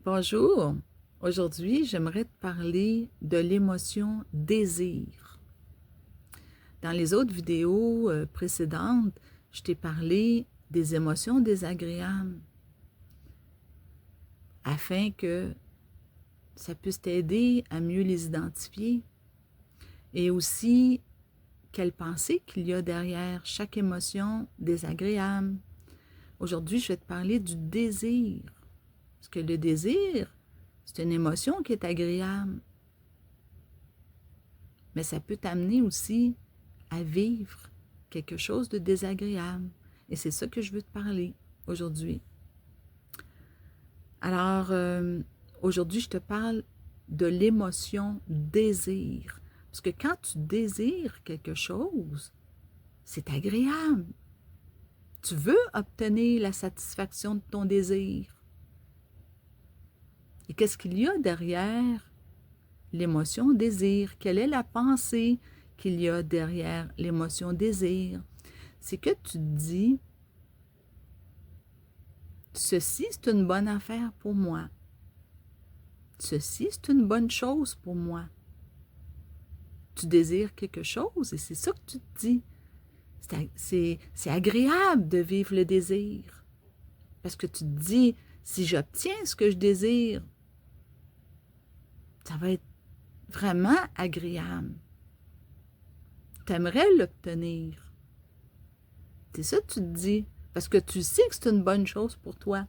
Bonjour, aujourd'hui j'aimerais te parler de l'émotion désir. Dans les autres vidéos précédentes, je t'ai parlé des émotions désagréables afin que ça puisse t'aider à mieux les identifier et aussi quelle pensée qu'il y a derrière chaque émotion désagréable. Aujourd'hui, je vais te parler du désir. Parce que le désir, c'est une émotion qui est agréable. Mais ça peut t'amener aussi à vivre quelque chose de désagréable. Et c'est ça que je veux te parler aujourd'hui. Alors, aujourd'hui, je te parle de l'émotion désir. Parce que quand tu désires quelque chose, c'est agréable. Tu veux obtenir la satisfaction de ton désir. Et qu'est-ce qu'il y a derrière l'émotion désir? Quelle est la pensée qu'il y a derrière l'émotion désir? C'est que tu te dis, ceci c'est une bonne affaire pour moi. Ceci c'est une bonne chose pour moi. Tu désires quelque chose et c'est ça que tu te dis. C'est agréable de vivre le désir. Parce que tu te dis, si j'obtiens ce que je désire, ça va être vraiment agréable. Tu aimerais l'obtenir. C'est ça que tu te dis, parce que tu sais que c'est une bonne chose pour toi.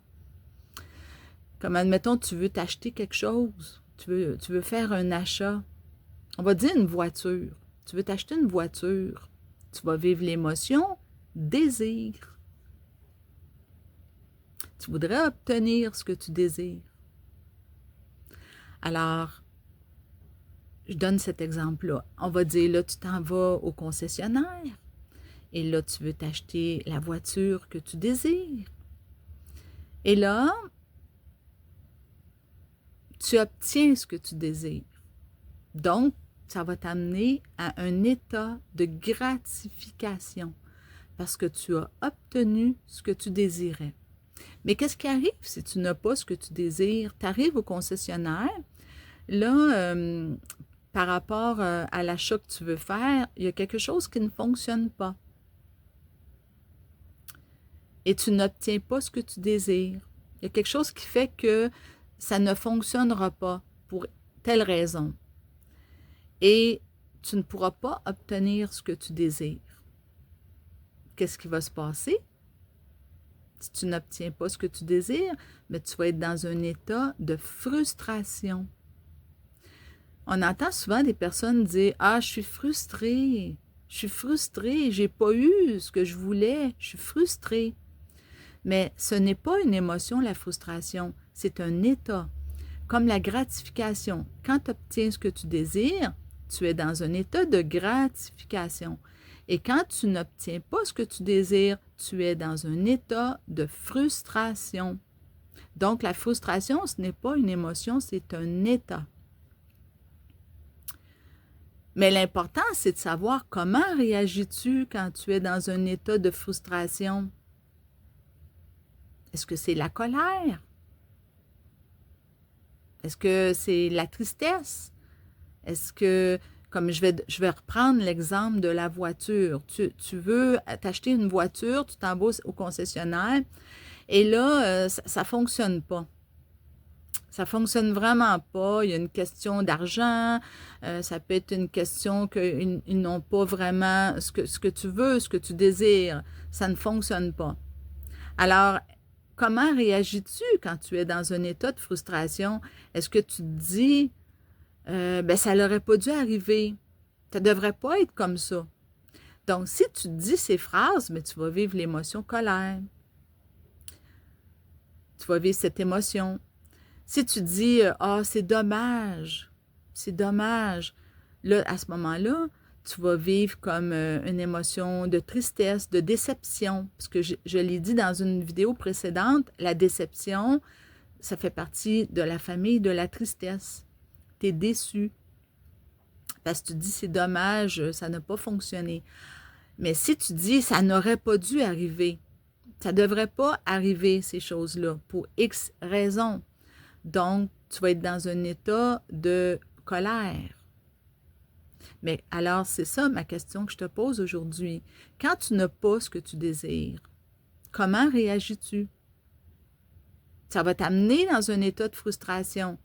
Comme admettons, tu veux t'acheter quelque chose, tu veux faire un achat. On va dire une voiture. Tu veux t'acheter une voiture. Tu vas vivre l'émotion désir. Tu voudrais obtenir ce que tu désires. Alors, je donne cet exemple-là. On va dire, là, tu t'en vas au concessionnaire et là, tu veux t'acheter la voiture que tu désires. Et là, tu obtiens ce que tu désires. Donc, ça va t'amener à un état de gratification parce que tu as obtenu ce que tu désirais. Mais qu'est-ce qui arrive si tu n'as pas ce que tu désires? Tu arrives au concessionnaire, là, par rapport à l'achat que tu veux faire, il y a quelque chose qui ne fonctionne pas. Et tu n'obtiens pas ce que tu désires. Il y a quelque chose qui fait que ça ne fonctionnera pas pour telle raison. Et tu ne pourras pas obtenir ce que tu désires. Qu'est-ce qui va se passer? Si tu n'obtiens pas ce que tu désires, mais tu vas être dans un état de frustration. On entend souvent des personnes dire « Ah, je suis frustrée, j'ai pas eu ce que je voulais, je suis frustrée. » Mais ce n'est pas une émotion, la frustration, c'est un état. Comme la gratification. Quand tu obtiens ce que tu désires, tu es dans un état de gratification. Et quand tu n'obtiens pas ce que tu désires, tu es dans un état de frustration. Donc, la frustration, ce n'est pas une émotion, c'est un état. Mais l'important, c'est de savoir comment réagis-tu quand tu es dans un état de frustration. Est-ce que c'est la colère? Est-ce que c'est la tristesse? Est-ce que, comme je vais reprendre l'exemple de la voiture, tu veux t'acheter une voiture, tu t'en vas au concessionnaire, et là, ça ne fonctionne pas. Ça ne fonctionne vraiment pas. Il y a une question d'argent. Ça peut être une question qu'ils n'ont pas vraiment ce que tu veux, ce que tu désires. Ça ne fonctionne pas. Alors, comment réagis-tu quand tu es dans un état de frustration? Est-ce que tu te dis, ben ça n'aurait pas dû arriver. Ça ne devrait pas être comme ça. Donc, si tu te dis ces phrases, mais tu vas vivre l'émotion colère. Tu vas vivre cette émotion. Si tu dis « Ah, c'est dommage », là, à ce moment-là, tu vas vivre comme une émotion de tristesse, de déception. Parce que je l'ai dit dans une vidéo précédente, la déception, ça fait partie de la famille de la tristesse. Tu es déçu. Parce que tu dis « C'est dommage, ça n'a pas fonctionné ». Mais si tu dis « Ça n'aurait pas dû arriver », ça ne devrait pas arriver, ces choses-là, pour X raisons. Donc, tu vas être dans un état de colère. Mais alors, c'est ça ma question que je te pose aujourd'hui. Quand tu n'as pas ce que tu désires, comment réagis-tu? Ça va t'amener dans un état de frustration.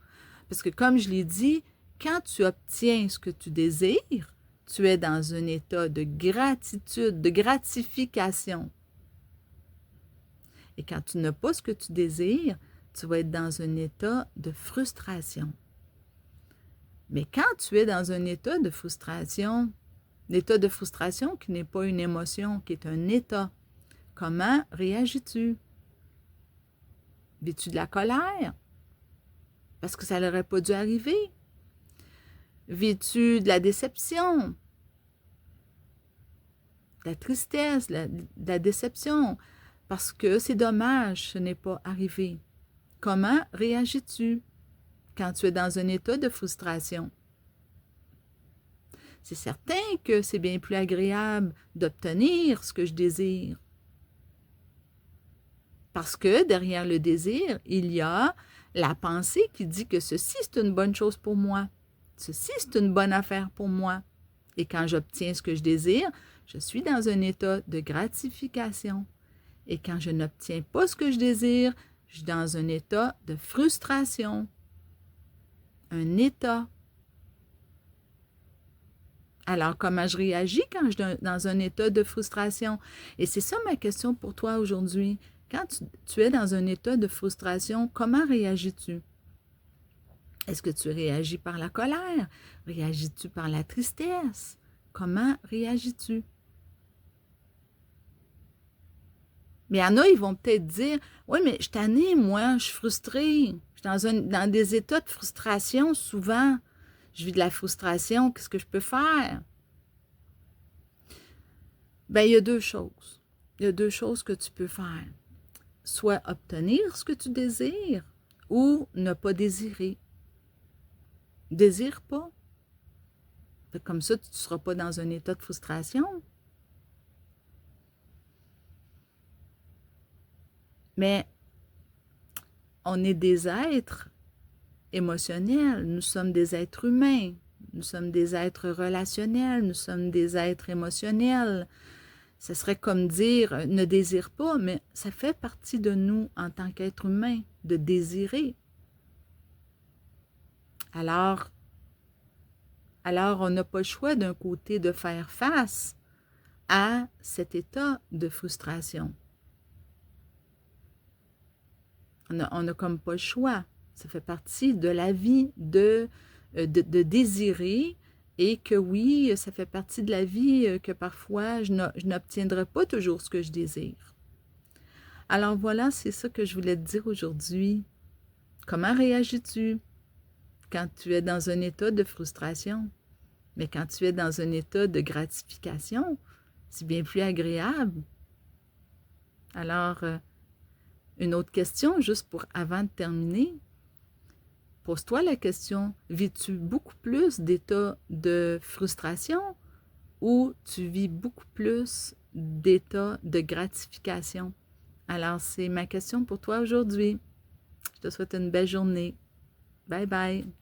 Parce que comme je l'ai dit, quand tu obtiens ce que tu désires, tu es dans un état de gratitude, de gratification. Et quand tu n'as pas ce que tu désires, tu vas être dans un état de frustration. Mais quand tu es dans un état de frustration qui n'est pas une émotion, qui est un état, comment réagis-tu? Vis-tu de la colère? Parce que ça n'aurait pas dû arriver. Vis-tu de la déception? De la tristesse, de la déception? Parce que c'est dommage, ce n'est pas arrivé. Comment réagis-tu quand tu es dans un état de frustration? C'est certain que c'est bien plus agréable d'obtenir ce que je désire. Parce que derrière le désir, il y a la pensée qui dit que ceci, c'est une bonne chose pour moi. Ceci, c'est une bonne affaire pour moi. Et quand j'obtiens ce que je désire, je suis dans un état de gratification. Et quand je n'obtiens pas ce que je désire, je suis dans un état de frustration. Un état. Alors, comment je réagis quand je suis dans un état de frustration? Et c'est ça ma question pour toi aujourd'hui. Quand tu es dans un état de frustration, comment réagis-tu? Est-ce que tu réagis par la colère? Réagis-tu par la tristesse? Comment réagis-tu? Mais il y en a, ils vont peut-être dire, oui, mais je suis tannée, moi, je suis frustrée. Je suis dans des états de frustration souvent. Je vis de la frustration, qu'est-ce que je peux faire? Bien, il y a deux choses. Il y a deux choses que tu peux faire. Soit obtenir ce que tu désires ou ne pas désirer. Désire pas. Comme ça, tu ne seras pas dans un état de frustration. Mais on est des êtres émotionnels, nous sommes des êtres humains, nous sommes des êtres relationnels, nous sommes des êtres émotionnels. Ce serait comme dire ne désire pas, mais ça fait partie de nous en tant qu'être humain de désirer. Alors on n'a pas le choix d'un côté de faire face à cet état de frustration. On n'a comme pas le choix. Ça fait partie de la vie de désirer et que oui, ça fait partie de la vie que parfois je n'obtiendrai pas toujours ce que je désire. Alors voilà, c'est ça que je voulais te dire aujourd'hui. Comment réagis-tu quand tu es dans un état de frustration? Mais quand tu es dans un état de gratification, c'est bien plus agréable. Alors, une autre question, juste pour avant de terminer. Pose-toi la question, vis-tu beaucoup plus d'états de frustration ou tu vis beaucoup plus d'états de gratification? Alors, c'est ma question pour toi aujourd'hui. Je te souhaite une belle journée. Bye bye.